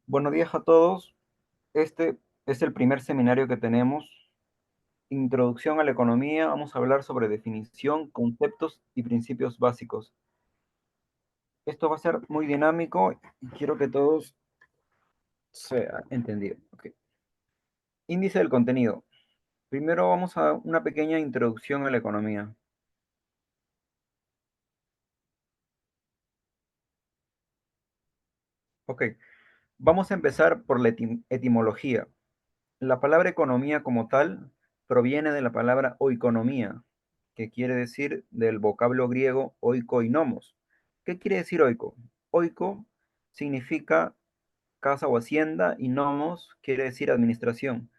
Buenos días a todos. Este es el primer seminario que tenemos. Introducción a la economía. Vamos a hablar sobre definición, conceptos y principios básicos. Esto va a ser muy dinámico y quiero que todos sea entendido. Ok. Índice del contenido. Primero vamos a una pequeña introducción a la economía. Ok. Vamos a empezar por la etimología. La palabra economía como tal proviene de la palabra oikonomía, que quiere decir del vocablo griego oikoinomos. ¿Qué quiere decir oiko? Oiko significa casa o hacienda y nomos quiere decir administración.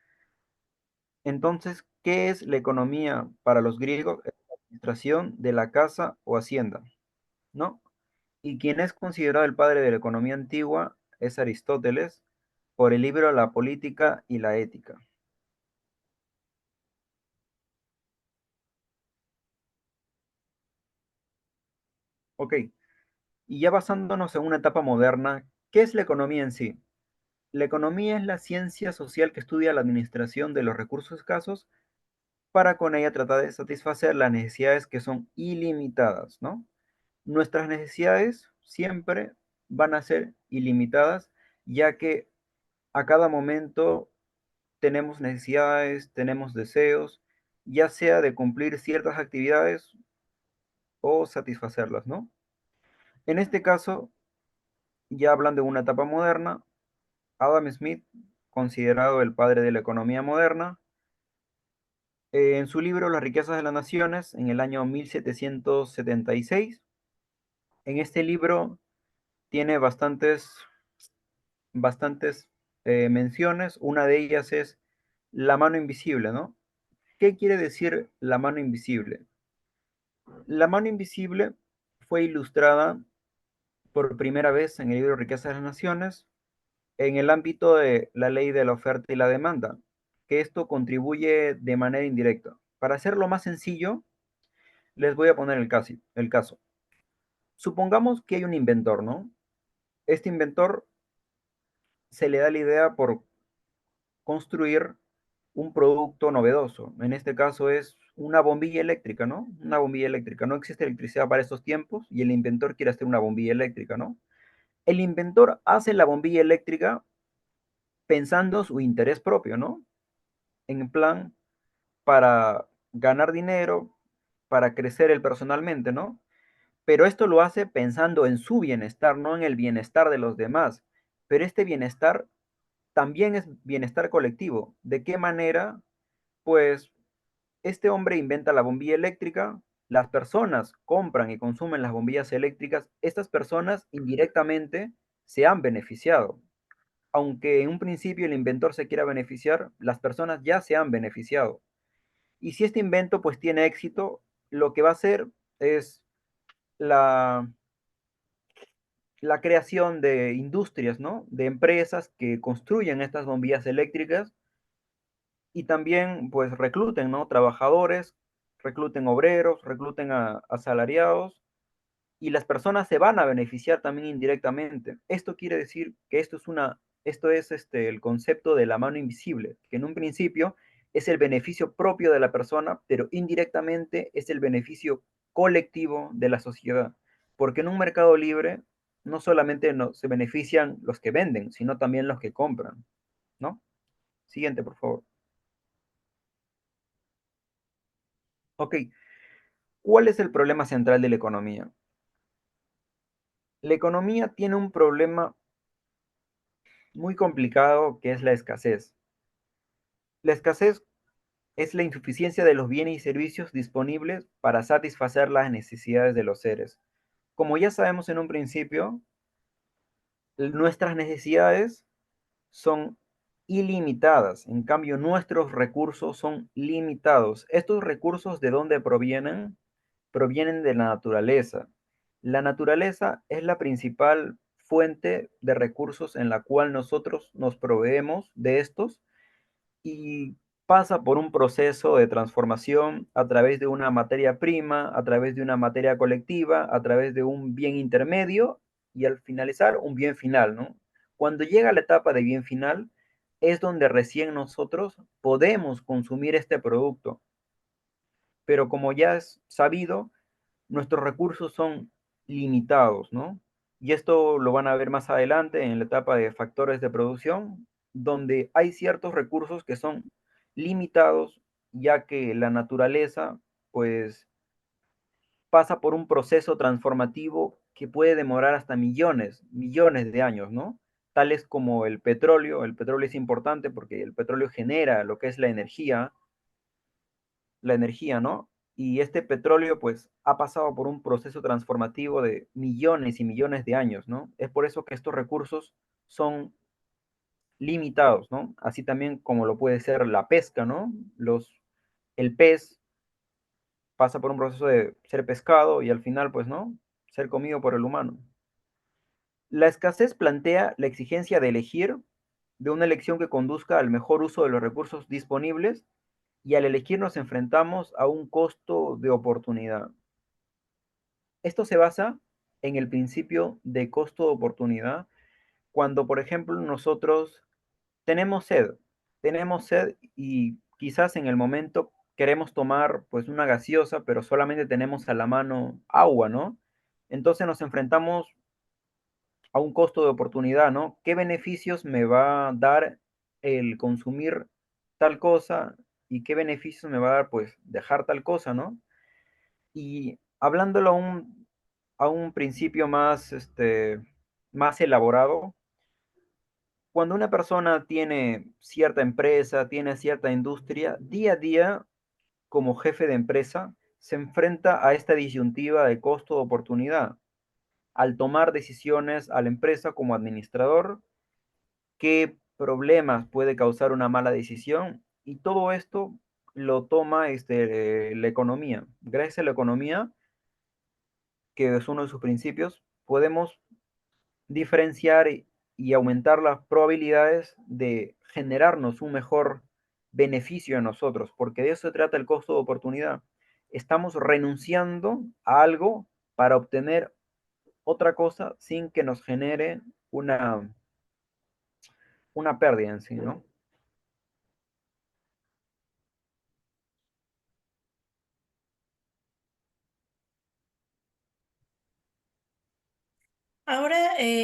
Entonces, ¿qué es la economía para los griegos? Es la administración de la casa o hacienda, ¿no? Y quien es considerado el padre de la economía antigua es Aristóteles por el libro La política y la ética. Ok, y ya basándonos en una etapa moderna, ¿qué es la economía en sí? La economía es la ciencia social que estudia la administración de los recursos escasos para con ella tratar de satisfacer las necesidades que son ilimitadas, ¿no? Nuestras necesidades siempre van a ser ilimitadas, ya que a cada momento tenemos necesidades, tenemos deseos, ya sea de cumplir ciertas actividades o satisfacerlas, ¿no? En este caso, ya hablando de una etapa moderna, Adam Smith, considerado el padre de la economía moderna, en su libro Las riquezas de las naciones, en el año 1776, en este libro tiene bastantes menciones. Una de ellas es la mano invisible, ¿no? ¿Qué quiere decir la mano invisible? La mano invisible fue ilustrada por primera vez en el libro Riquezas de las Naciones en el ámbito de la ley de la oferta y la demanda, que esto contribuye de manera indirecta. Para hacerlo más sencillo, les voy a poner el caso. Supongamos que hay un inventor, ¿no? Este inventor se le da la idea por construir un producto novedoso. En este caso es una bombilla eléctrica, ¿no? Una bombilla eléctrica. No existe electricidad para estos tiempos y el inventor quiere hacer una bombilla eléctrica, ¿no? El inventor hace la bombilla eléctrica pensando su interés propio, ¿no? En plan, para ganar dinero, para crecer él personalmente, ¿no? Pero esto lo hace pensando en su bienestar, no en el bienestar de los demás. Pero este bienestar también es bienestar colectivo. ¿De qué manera? Pues este hombre inventa la bombilla eléctrica, las personas compran y consumen las bombillas eléctricas, estas personas indirectamente se han beneficiado. Aunque en un principio el inventor se quiera beneficiar, las personas ya se han beneficiado. Y si este invento pues tiene éxito, lo que va a hacer es la, la creación de industrias, ¿no? De empresas que construyen estas bombillas eléctricas y también pues recluten, ¿no? Trabajadores, recluten obreros, recluten a asalariados y las personas se van a beneficiar también indirectamente. Esto quiere decir que esto es el concepto de la mano invisible, que en un principio es el beneficio propio de la persona, pero indirectamente es el beneficio colectivo de la sociedad. Porque en un mercado libre no solamente no, se benefician los que venden, sino también los que compran, ¿no? Siguiente, por favor. Ok, ¿cuál es el problema central de la economía? La economía tiene un problema muy complicado que es la escasez. La escasez es la insuficiencia de los bienes y servicios disponibles para satisfacer las necesidades de los seres. Como ya sabemos en un principio, nuestras necesidades son ilimitadas, en cambio nuestros recursos son limitados. ¿Estos recursos de dónde provienen? Provienen de la naturaleza. La naturaleza es la principal fuente de recursos en la cual nosotros nos proveemos de estos y pasa por un proceso de transformación a través de una materia prima, a través de una materia colectiva, a través de un bien intermedio y al finalizar un bien final, ¿no? Cuando llega la etapa de bien final, es donde recién nosotros podemos consumir este producto. Pero como ya es sabido, nuestros recursos son limitados, ¿no? Y esto lo van a ver más adelante en la etapa de factores de producción, donde hay ciertos recursos que son limitados, ya que la naturaleza, pues, pasa por un proceso transformativo que puede demorar hasta millones, millones de años, ¿no? Tales como el petróleo es importante porque el petróleo genera lo que es la energía, ¿no? Y este petróleo, pues, ha pasado por un proceso transformativo de millones y millones de años, ¿no? Es por eso que estos recursos son limitados, ¿no? Así también como lo puede ser la pesca, ¿no? El pez pasa por un proceso de ser pescado y al final, pues, ¿no? Ser comido por el humano. La escasez plantea la exigencia de elegir, de una elección que conduzca al mejor uso de los recursos disponibles y al elegir nos enfrentamos a un costo de oportunidad. Esto se basa en el principio de costo de oportunidad cuando, por ejemplo, nosotros tenemos sed y quizás en el momento queremos tomar pues una gaseosa, pero solamente tenemos a la mano agua, ¿no? Entonces nos enfrentamos a un costo de oportunidad, ¿no? ¿Qué beneficios me va a dar el consumir tal cosa y qué beneficios me va a dar pues dejar tal cosa, ¿no? Y hablándolo a un principio más, más elaborado, cuando una persona tiene cierta empresa, tiene cierta industria, día a día, como jefe de empresa, se enfrenta a esta disyuntiva de costo-oportunidad. Al tomar decisiones a la empresa como administrador, qué problemas puede causar una mala decisión y todo esto lo toma la economía. Gracias a la economía, que es uno de sus principios, podemos diferenciar y aumentar las probabilidades de generarnos un mejor beneficio a nosotros, porque de eso se trata el costo de oportunidad. Estamos renunciando a algo para obtener otra cosa sin que nos genere una pérdida en sí, ¿no? Ahora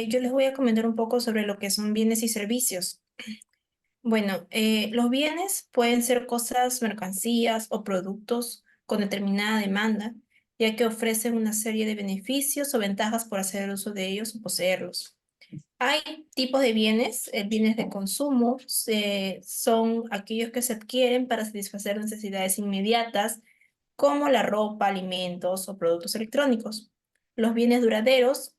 yo les voy a comentar un poco sobre lo que son bienes y servicios. Bueno, los bienes pueden ser cosas, mercancías o productos con determinada demanda, ya que ofrecen una serie de beneficios o ventajas por hacer uso de ellos o poseerlos. Hay tipos de bienes, bienes de consumo, son aquellos que se adquieren para satisfacer necesidades inmediatas, como la ropa, alimentos o productos electrónicos. Los bienes duraderos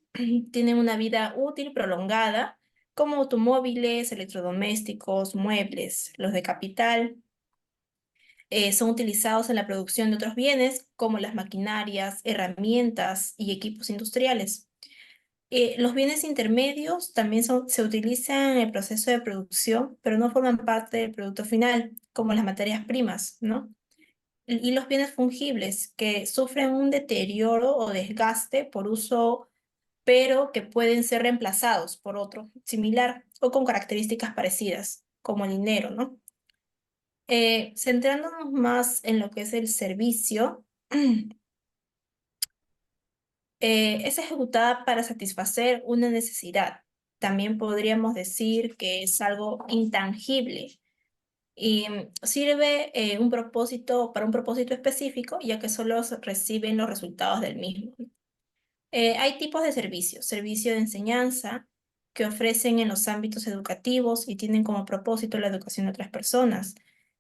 tienen una vida útil prolongada, como automóviles, electrodomésticos, muebles. Los de capital son utilizados en la producción de otros bienes, como las maquinarias, herramientas y equipos industriales. Los bienes intermedios también se utilizan en el proceso de producción, pero no forman parte del producto final, como las materias primas, ¿no? Y los bienes fungibles, que sufren un deterioro o desgaste por uso, pero que pueden ser reemplazados por otro similar o con características parecidas, como el dinero, ¿no? Centrándonos más en lo que es el servicio, es ejecutada para satisfacer una necesidad. También podríamos decir que es algo intangible y sirve para un propósito específico, ya que solo se reciben los resultados del mismo. Hay tipos de servicios: servicio de enseñanza, que ofrecen en los ámbitos educativos y tienen como propósito la educación de otras personas.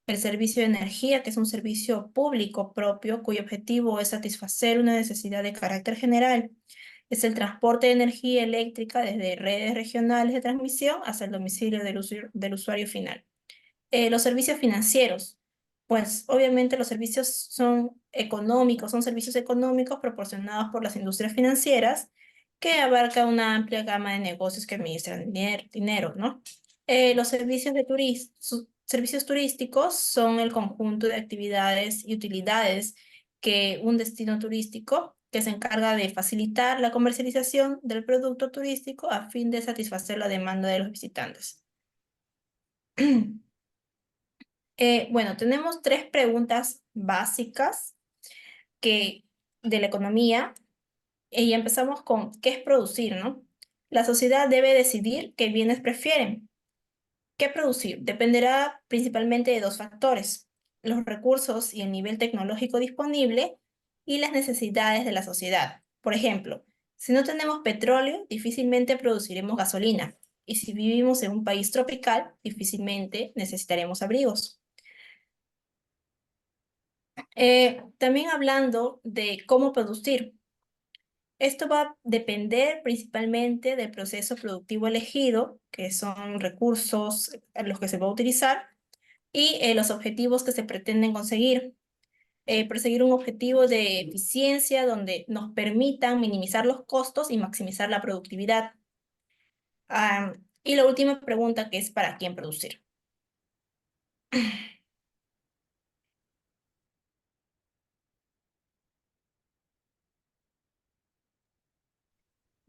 El servicio de energía, que es un servicio público propio cuyo objetivo es satisfacer una necesidad de carácter general. Es el transporte de energía eléctrica desde redes regionales de transmisión hasta el domicilio del usuario final. Los servicios financieros, pues obviamente los servicios son económicos, son servicios económicos proporcionados por las industrias financieras que abarca una amplia gama de negocios que administran dinero, ¿no? Los servicios turísticos son el conjunto de actividades y utilidades que un destino turístico que se encarga de facilitar la comercialización del producto turístico a fin de satisfacer la demanda de los visitantes. Bueno, tenemos tres preguntas básicas que, de la economía y empezamos con ¿qué es producir, no? La sociedad debe decidir qué bienes prefieren. ¿Qué producir? Dependerá principalmente de dos factores: los recursos y el nivel tecnológico disponible y las necesidades de la sociedad. Por ejemplo, si no tenemos petróleo, difícilmente produciremos gasolina. Y si vivimos en un país tropical, difícilmente necesitaremos abrigos. También hablando de cómo producir. Esto va a depender principalmente del proceso productivo elegido, que son recursos a los que se va a utilizar, y los objetivos que se pretenden conseguir. Perseguir un objetivo de eficiencia donde nos permitan minimizar los costos y maximizar la productividad. Y la última pregunta, que es ¿para quién producir?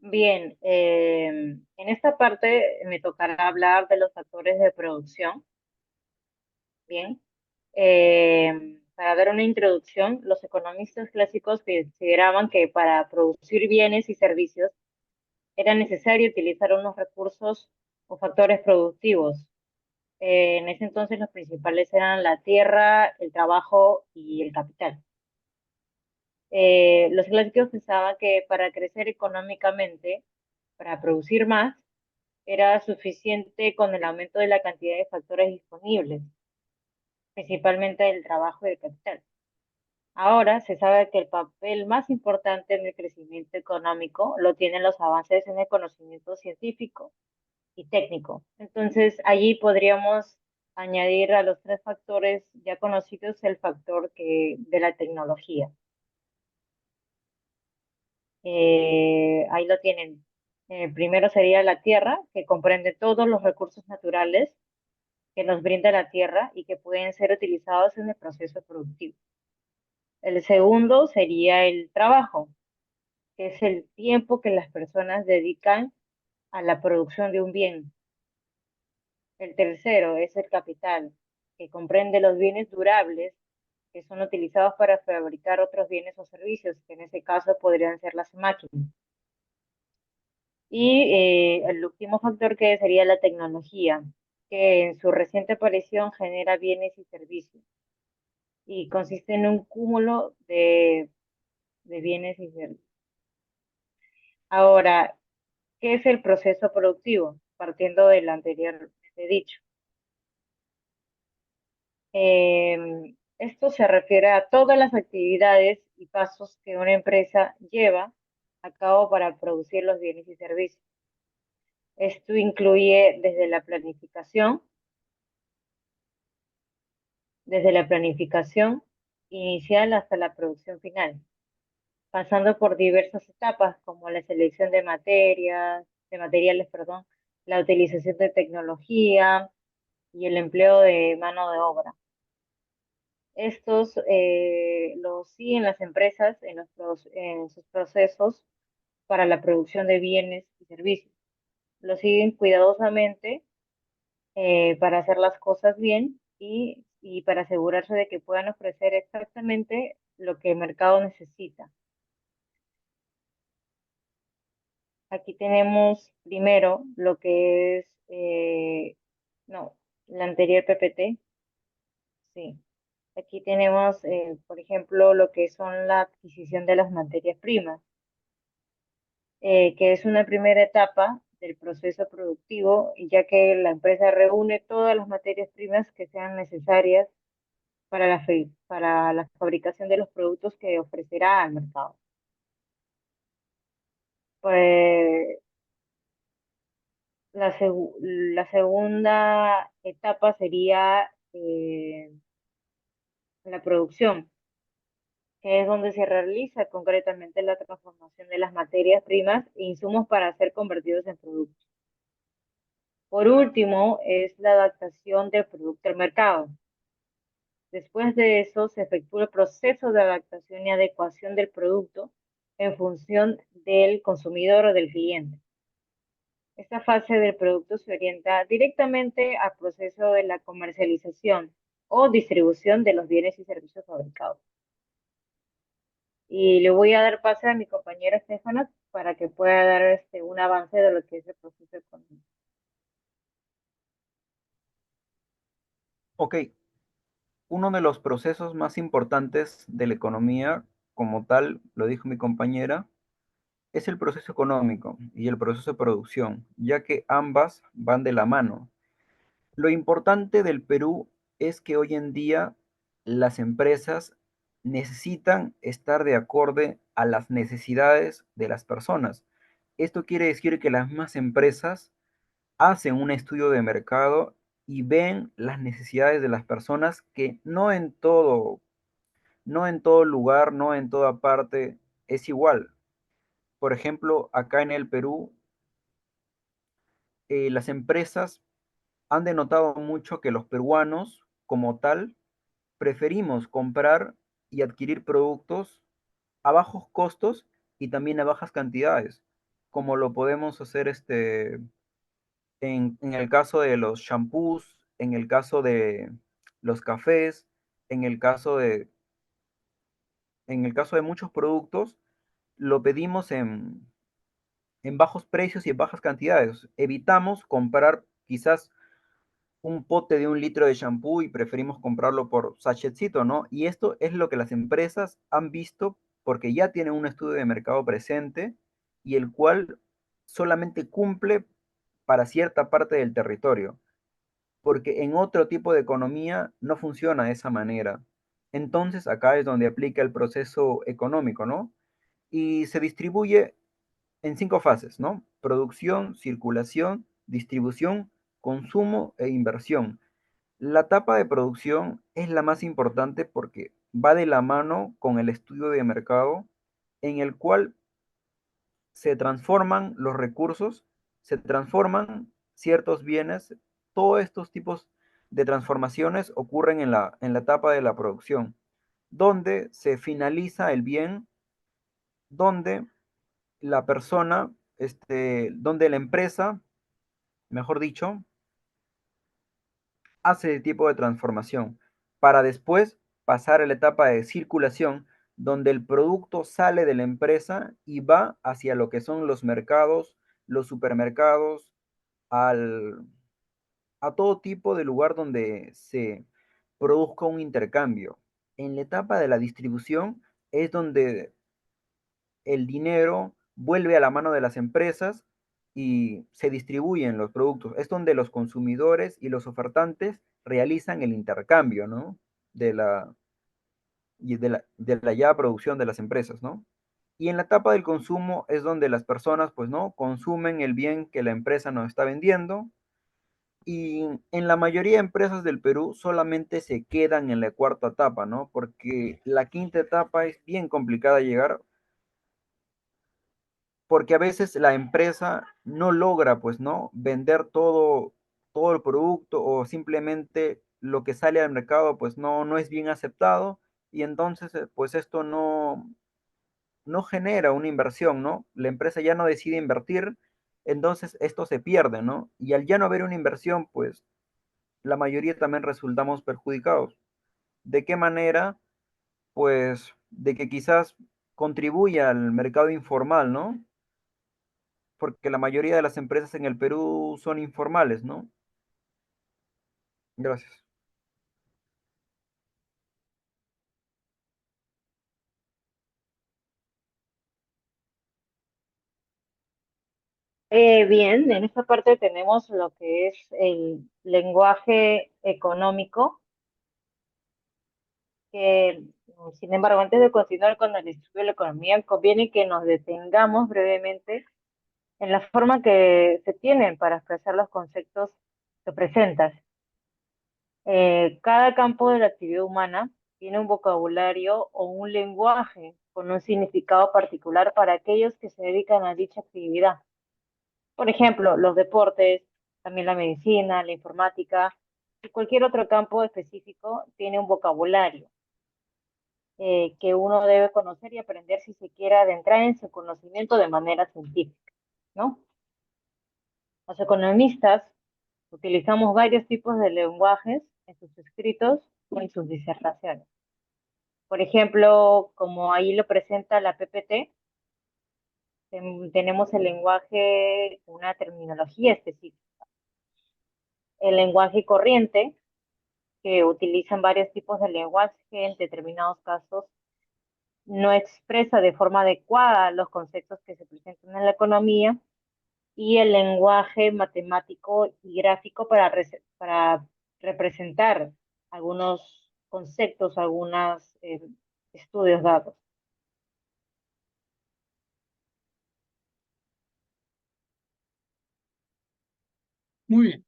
Bien, en esta parte me tocará hablar de los factores de producción. Bien, para dar una introducción, los economistas clásicos consideraban que para producir bienes y servicios era necesario utilizar unos recursos o factores productivos. En ese entonces los principales eran la tierra, el trabajo y el capital. Los clásicos pensaban que para crecer económicamente, para producir más, era suficiente con el aumento de la cantidad de factores disponibles, principalmente el trabajo y el capital. Ahora se sabe que el papel más importante en el crecimiento económico lo tienen los avances en el conocimiento científico y técnico. Entonces, allí podríamos añadir a los tres factores ya conocidos el factor de la tecnología. Ahí lo tienen. Primero sería la tierra, que comprende todos los recursos naturales que nos brinda la tierra y que pueden ser utilizados en el proceso productivo. El segundo sería el trabajo, que es el tiempo que las personas dedican a la producción de un bien. El tercero es el capital, que comprende los bienes durables que son utilizados para fabricar otros bienes o servicios, que en ese caso podrían ser las máquinas. Y el último factor que sería la tecnología, que en su reciente aparición genera bienes y servicios y consiste en un cúmulo de bienes y servicios. Ahora, ¿qué es el proceso productivo? Partiendo del anteriormente dicho. Esto se refiere a todas las actividades y pasos que una empresa lleva a cabo para producir los bienes y servicios. Esto incluye desde la planificación inicial hasta la producción final, pasando por diversas etapas como la selección de materiales, perdón, la utilización de tecnología y el empleo de mano de obra. Estos los siguen las empresas en sus procesos para la producción de bienes y servicios. Lo siguen cuidadosamente para hacer las cosas bien y para asegurarse de que puedan ofrecer exactamente lo que el mercado necesita. Aquí tenemos primero lo que es, no, la anterior PPT, sí. Aquí tenemos, por ejemplo, lo que son la adquisición de las materias primas, que es una primera etapa del proceso productivo, ya que la empresa reúne todas las materias primas que sean necesarias para la fabricación de los productos que ofrecerá al mercado. Pues la segunda etapa sería la producción, que es donde se realiza concretamente la transformación de las materias primas e insumos para ser convertidos en productos. Por último, es la adaptación del producto al mercado. Después de eso, se efectúa el proceso de adaptación y adecuación del producto en función del consumidor o del cliente. Esta fase del producto se orienta directamente al proceso de la comercialización o distribución de los bienes y servicios fabricados. Y le voy a dar pase a mi compañera Estefana para que pueda dar un avance de lo que es el proceso económico. Ok, uno de los procesos más importantes de la economía, como tal, lo dijo mi compañera, es el proceso económico y el proceso de producción, ya que ambas van de la mano. Lo importante del Perú es que hoy en día las empresas necesitan estar de acorde a las necesidades de las personas. Esto quiere decir que las mismas empresas hacen un estudio de mercado y ven las necesidades de las personas que no en todo lugar, no en toda parte es igual. Por ejemplo, acá en el Perú, las empresas han denotado mucho que los peruanos, como tal, preferimos comprar y adquirir productos a bajos costos y también a bajas cantidades, como lo podemos hacer en el caso de los shampoos, en el caso de los cafés, en el caso de, en el caso de muchos productos, lo pedimos en bajos precios y en bajas cantidades. Evitamos comprar quizás un pote de 1 litro de shampoo y preferimos comprarlo por sachetcito, ¿no? Y esto es lo que las empresas han visto porque ya tienen un estudio de mercado presente y el cual solamente cumple para cierta parte del territorio, porque en otro tipo de economía no funciona de esa manera. Entonces acá es donde aplica el proceso económico, ¿no? Y se distribuye en 5 fases, ¿no? Producción, circulación, distribución, consumo e inversión. La etapa de producción es la más importante porque va de la mano con el estudio de mercado en el cual se transforman los recursos, se transforman ciertos bienes. Todos estos tipos de transformaciones ocurren en la etapa de la producción, donde se finaliza el bien, donde la persona, donde la empresa, mejor dicho, hace el tipo de transformación para después pasar a la etapa de circulación, donde el producto sale de la empresa y va hacia lo que son los mercados, los supermercados, al, a todo tipo de lugar donde se produzca un intercambio. En la etapa de la distribución es donde el dinero vuelve a la mano de las empresas y se distribuyen los productos. Es donde los consumidores y los ofertantes realizan el intercambio, ¿no? De la, de la ya producción de las empresas, ¿no? Y en la etapa del consumo es donde las personas, pues, ¿no? Consumen el bien que la empresa nos está vendiendo. Y en la mayoría de empresas del Perú solamente se quedan en la cuarta etapa, ¿no? Porque la quinta etapa es bien complicada de llegar porque a veces la empresa no logra, pues, ¿no? Vender todo el producto o simplemente lo que sale al mercado, pues, no es bien aceptado y entonces, pues, esto no genera una inversión, ¿no? La empresa ya no decide invertir, entonces esto se pierde, ¿no? Y al ya no haber una inversión, pues, la mayoría también resultamos perjudicados. ¿De qué manera? Pues, de que quizás contribuya al mercado informal, ¿no? Porque la mayoría de las empresas en el Perú son informales, ¿no? Gracias. Bien, en esta parte tenemos lo que es el lenguaje económico, que sin embargo, antes de continuar con el estudio de la economía, conviene que nos detengamos brevemente en la forma que se tienen para expresar los conceptos que presentas. Cada campo de la actividad humana tiene un vocabulario o un lenguaje con un significado particular para aquellos que se dedican a dicha actividad. Por ejemplo, los deportes, también la medicina, la informática y cualquier otro campo específico tiene un vocabulario. que uno debe conocer y aprender si se quiere adentrar en su conocimiento de manera científica, ¿no? Los economistas utilizamos varios tipos de lenguajes en sus escritos o en sus disertaciones. Por ejemplo, como ahí lo presenta la PPT, tenemos el lenguaje, una terminología específica. El lenguaje corriente, que utilizan varios tipos de lenguaje en determinados casos, no expresa de forma adecuada los conceptos que se presentan en la economía, y el lenguaje matemático y gráfico para representar algunos conceptos, algunos estudios dados. Muy bien.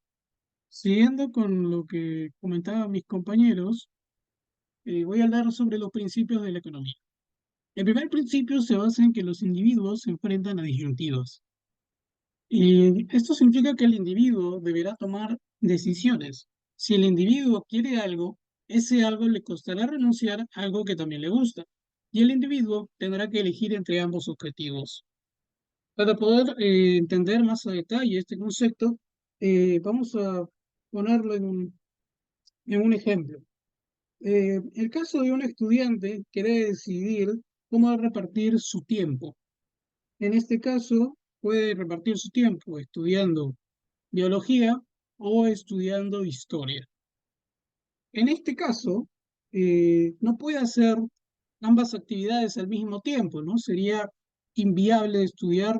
Siguiendo con lo que comentaban mis compañeros, voy a hablar sobre los principios de la economía. El primer principio se basa en que los individuos se enfrentan a disyuntivas. Esto significa que el individuo deberá tomar decisiones. Si el individuo quiere algo, ese algo le costará renunciar a algo que también le gusta, y el individuo tendrá que elegir entre ambos objetivos. Para poder entender más a detalle este concepto, vamos a ponerlo en un ejemplo. El caso de un estudiante que debe decidir cómo repartir su tiempo. En este caso, puede repartir su tiempo estudiando biología o estudiando historia. En este caso, no puede hacer ambas actividades al mismo tiempo, ¿no? Sería inviable estudiar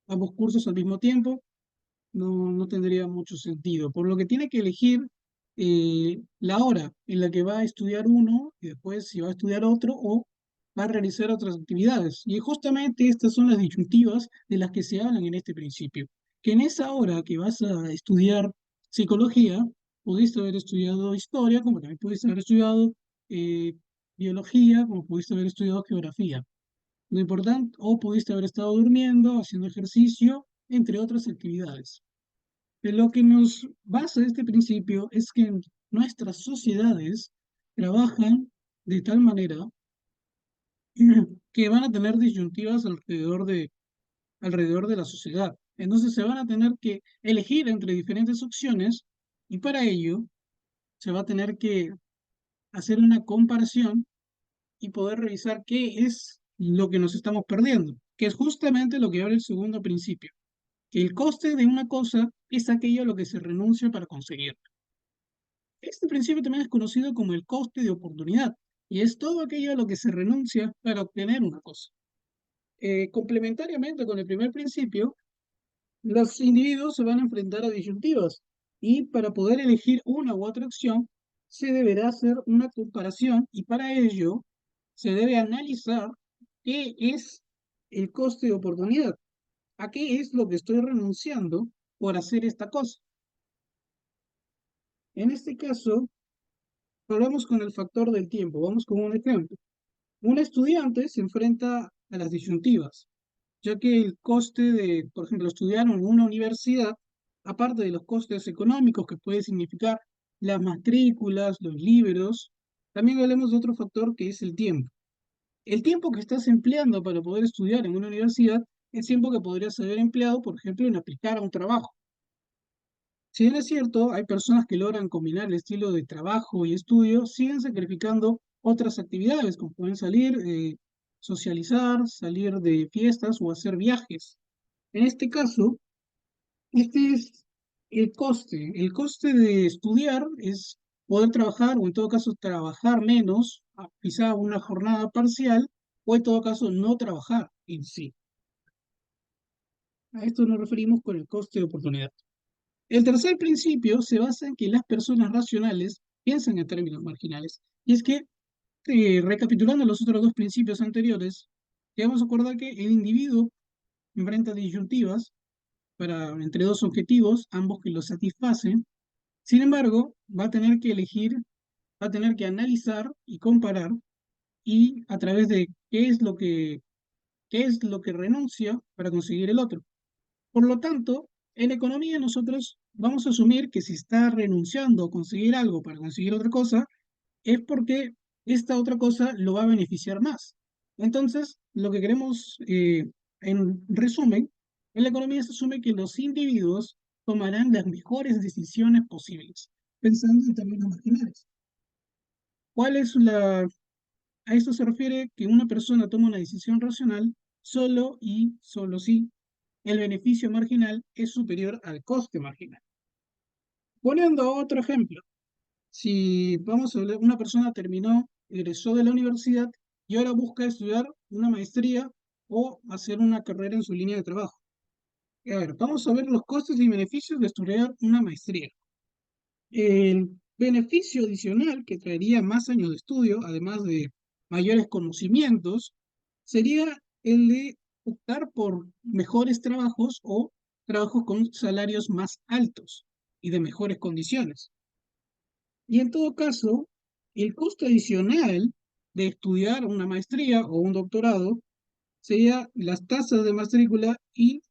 ambos cursos al mismo tiempo, no tendría mucho sentido. Por lo que tiene que elegir la hora en la que va a estudiar uno y después si va a estudiar otro o va a realizar otras actividades. Y justamente estas son las disyuntivas de las que se hablan en este principio. Que en esa hora que vas a estudiar psicología, pudiste haber estudiado historia, como también pudiste haber estudiado eh, biología, como pudiste haber estudiado geografía. Lo importante, o pudiste haber estado durmiendo, haciendo ejercicio, entre otras actividades. De lo que nos basa este principio es que nuestras sociedades trabajan de tal manera que van a tener disyuntivas alrededor de la sociedad. Entonces se van a tener que elegir entre diferentes opciones y para ello se va a tener que hacer una comparación y poder revisar qué es lo que nos estamos perdiendo, que es justamente lo que habla el segundo principio, que el coste de una cosa es aquello a lo que se renuncia para conseguirlo. Este principio también es conocido como el coste de oportunidad, y es todo aquello a lo que se renuncia para obtener una cosa. Complementariamente con el primer principio, los individuos se van a enfrentar a disyuntivas, y para poder elegir una u otra opción, se deberá hacer una comparación, y para ello se debe analizar qué es el coste de oportunidad, a qué es lo que estoy renunciando por hacer esta cosa. En este caso, hablamos con el factor del tiempo. Vamos con un ejemplo. Un estudiante se enfrenta a las disyuntivas, ya que el coste de, por ejemplo, estudiar en una universidad, aparte de los costes económicos que puede significar las matrículas, los libros, también hablemos de otro factor que es el tiempo. El tiempo que estás empleando para poder estudiar en una universidad es tiempo que podrías haber empleado, por ejemplo, en aplicar a un trabajo. Si bien es cierto, hay personas que logran combinar el estilo de trabajo y estudio, siguen sacrificando otras actividades, como pueden salir, socializar, salir de fiestas o hacer viajes. En este caso, este es el coste. El coste de estudiar es poder trabajar, o en todo caso trabajar menos, quizá una jornada parcial, o en todo caso no trabajar en sí. A esto nos referimos con el coste de oportunidad. El tercer principio se basa en que las personas racionales piensan en términos marginales. Y es que, recapitulando los otros dos principios anteriores, debemos acordar que el individuo enfrenta disyuntivas entre dos objetivos, ambos que lo satisfacen. Sin embargo, va a tener que elegir, va a tener que analizar y comparar y a través de qué es lo que renuncia para conseguir el otro. Por lo tanto, en economía nosotros vamos a asumir que si está renunciando a conseguir algo para conseguir otra cosa, es porque esta otra cosa lo va a beneficiar más. Entonces, lo que queremos, en resumen, en la economía se asume que los individuos tomarán las mejores decisiones posibles, pensando en términos marginales. ¿Cuál es la, a esto se refiere que una persona toma una decisión racional solo y solo si el beneficio marginal es superior al coste marginal. Poniendo otro ejemplo, si vamos a hablar, una persona terminó, egresó de la universidad y ahora busca estudiar una maestría o hacer una carrera en su línea de trabajo. A ver, vamos a ver los costes y beneficios de estudiar una maestría. El beneficio adicional que traería más años de estudio, además de mayores conocimientos, sería el de optar por mejores trabajos o trabajos con salarios más altos y de mejores condiciones. Y en todo caso, el costo adicional de estudiar una maestría o un doctorado sería las tasas de matrícula y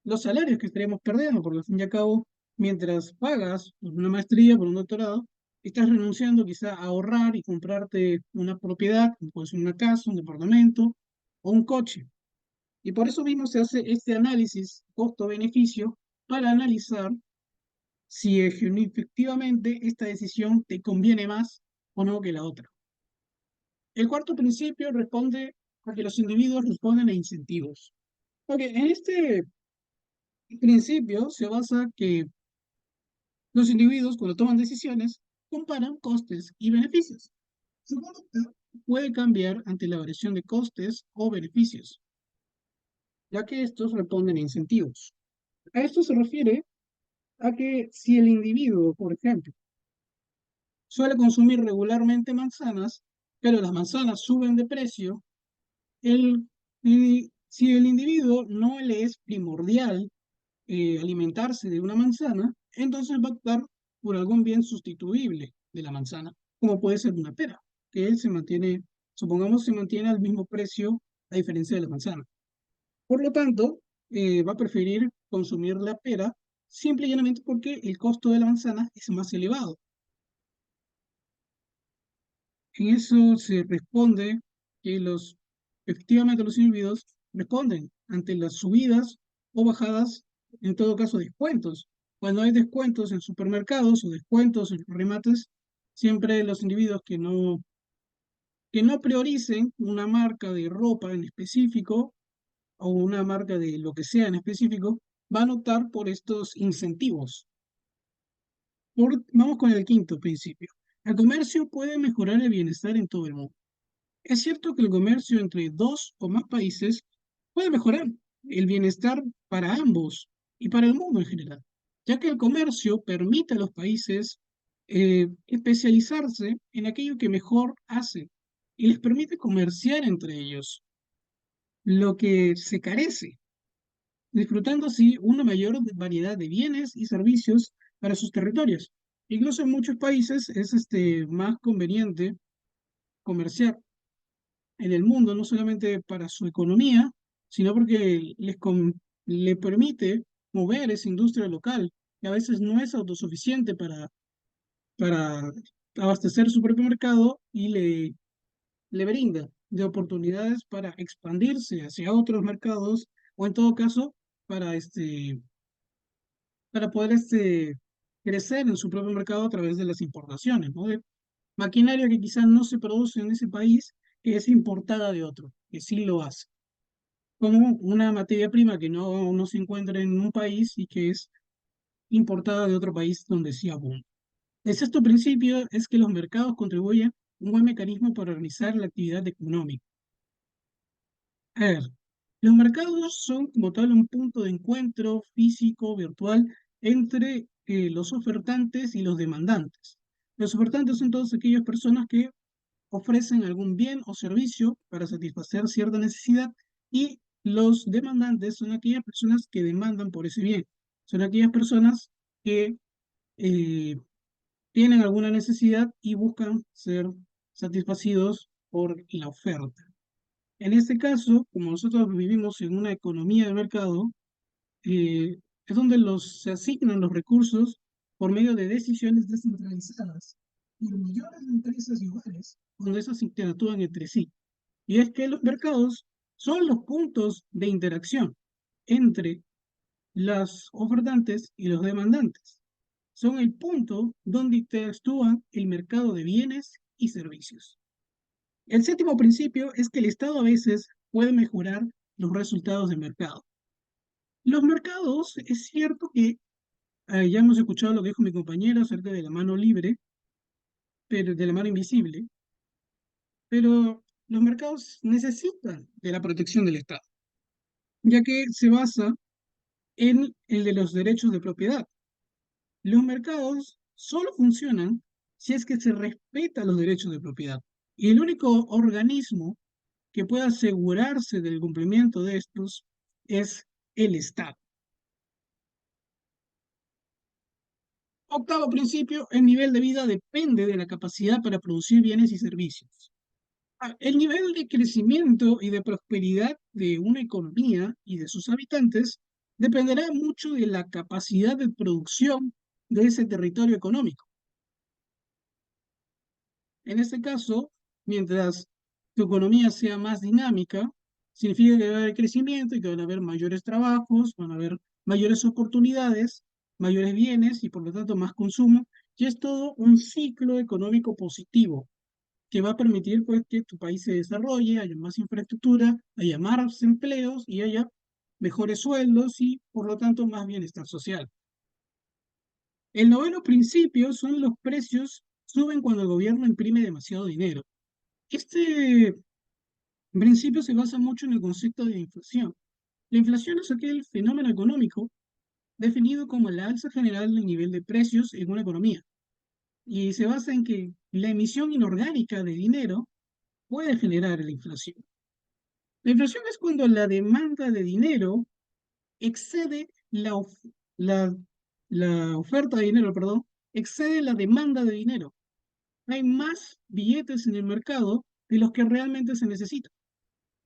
los salarios que estaríamos perdiendo, porque al fin y al cabo, mientras pagas por una maestría, por un doctorado, estás renunciando quizá a ahorrar y comprarte una propiedad, como puede ser una casa, un departamento o un coche. Y por eso mismo se hace este análisis costo-beneficio para analizar si efectivamente esta decisión te conviene más o no que la otra. El cuarto principio responde a que los individuos responden a incentivos. Ok, en este principio se basa que los individuos, cuando toman decisiones, comparan costes y beneficios. Su conducta puede cambiar ante la variación de costes o beneficios, ya que estos responden a incentivos. A esto se refiere a que si el individuo, por ejemplo, suele consumir regularmente manzanas, pero las manzanas suben de precio, si el individuo no le es primordial alimentarse de una manzana, entonces va a optar por algún bien sustituible de la manzana, como puede ser una pera, que se mantiene, supongamos, se mantiene al mismo precio a diferencia de la manzana. Por lo tanto, va a preferir consumir la pera simple y llanamente porque el costo de la manzana es más elevado. En eso se responde que efectivamente los individuos responden ante las subidas o bajadas, en todo caso descuentos. Cuando hay descuentos en supermercados o descuentos en remates, siempre los individuos que no prioricen una marca de ropa en específico o una marca de lo que sea en específico, van a optar por estos incentivos. Vamos con el quinto principio. El comercio puede mejorar el bienestar en todo el mundo. Es cierto que el comercio entre dos o más países puede mejorar el bienestar para ambos y para el mundo en general, ya que el comercio permite a los países especializarse en aquello que mejor hacen y les permite comerciar entre ellos lo que se carece, disfrutando así una mayor variedad de bienes y servicios para sus territorios. Incluso en muchos países es más conveniente comerciar en el mundo, no solamente para su economía, sino porque le permite mover esa industria local, que a veces no es autosuficiente para abastecer su propio mercado y le brinda de oportunidades para expandirse hacia otros mercados o en todo caso para, para poder crecer en su propio mercado a través de las importaciones, ¿no? De maquinaria que quizás no se produce en ese país, que es importada de otro, que sí lo hace. Como una materia prima que no se encuentra en un país y que es importada de otro país donde sí abunda. El sexto principio es que los mercados contribuyen a un buen mecanismo para organizar la actividad económica. A ver, los mercados son como tal un punto de encuentro físico, virtual, entre los ofertantes y los demandantes. Los ofertantes son todas aquellas personas que ofrecen algún bien o servicio para satisfacer cierta necesidad y los demandantes son aquellas personas que demandan por ese bien. Son aquellas personas que eh, tienen alguna necesidad y buscan ser satisfacidos por la oferta. En este caso, como nosotros vivimos en una economía de mercado, es donde se asignan los recursos por medio de decisiones descentralizadas por millones de empresas iguales cuando esas interactúan entre sí. Y es que los mercados son los puntos de interacción entre los ofertantes y los demandantes. Son el punto donde interactúan el mercado de bienes y servicios. El séptimo principio es que el Estado a veces puede mejorar los resultados del mercado. Los mercados, es cierto que ya hemos escuchado lo que dijo mi compañero acerca de la mano libre, pero de la mano invisible, pero los mercados necesitan de la protección del Estado, ya que se basa en el de los derechos de propiedad. Los mercados solo funcionan si es que se respetan los derechos de propiedad. Y el único organismo que puede asegurarse del cumplimiento de estos es el Estado. Octavo principio, el nivel de vida depende de la capacidad para producir bienes y servicios. El nivel de crecimiento y de prosperidad de una economía y de sus habitantes dependerá mucho de la capacidad de producción de ese territorio económico. En este caso, mientras tu economía sea más dinámica, significa que va a haber crecimiento y que van a haber mayores trabajos, van a haber mayores oportunidades, mayores bienes y por lo tanto más consumo. Y es todo un ciclo económico positivo que va a permitir pues, que tu país se desarrolle, haya más infraestructura, haya más empleos y haya mejores sueldos y por lo tanto más bienestar social. El noveno principio son los precios suben cuando el gobierno imprime demasiado dinero. Este principio se basa mucho en el concepto de inflación. La inflación es aquel fenómeno económico definido como la alza general del nivel de precios en una economía y se basa en que la emisión inorgánica de dinero puede generar la inflación. La inflación es cuando la demanda de dinero excede la, la oferta de dinero, perdón, excede la demanda de dinero. Hay más billetes en el mercado de los que realmente se necesitan.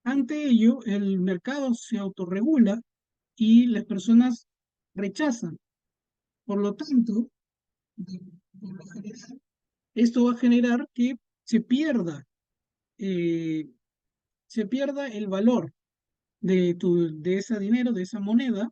Ante ello, el mercado se autorregula y las personas rechazan. Por lo tanto, por lo general, esto va a generar que se pierda, eh, se pierda el valor de ese dinero, de esa moneda,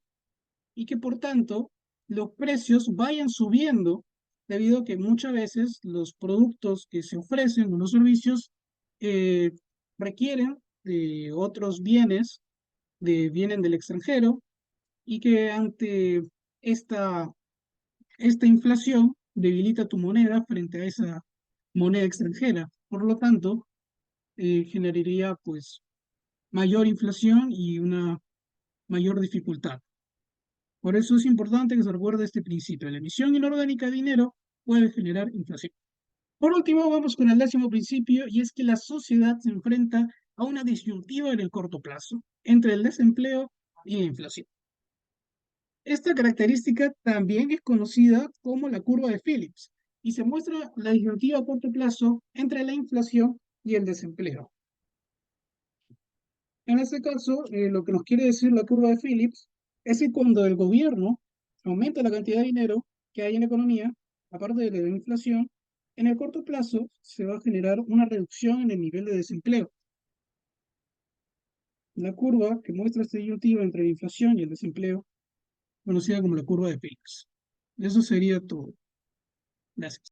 y que por tanto los precios vayan subiendo debido a que muchas veces los productos que se ofrecen o los servicios eh, requieren de otros bienes, vienen del extranjero y que ante esta, esta inflación debilita tu moneda frente a esa moneda extranjera. Por lo tanto, generaría pues mayor inflación y una mayor dificultad. Por eso es importante que se recuerde este principio. La emisión inorgánica de dinero puede generar inflación. Por último, vamos con el décimo principio, y es que la sociedad se enfrenta a una disyuntiva en el corto plazo entre el desempleo y la inflación. Esta característica también es conocida como la curva de Phillips y se muestra la disyuntiva a corto plazo entre la inflación y el desempleo. En este caso, lo que nos quiere decir la curva de Phillips es que cuando el gobierno aumenta la cantidad de dinero que hay en la economía, aparte de la inflación, en el corto plazo se va a generar una reducción en el nivel de desempleo. La curva que muestra esta disyuntiva entre la inflación y el desempleo, conocida como la curva de Phillips. Eso sería todo. Gracias.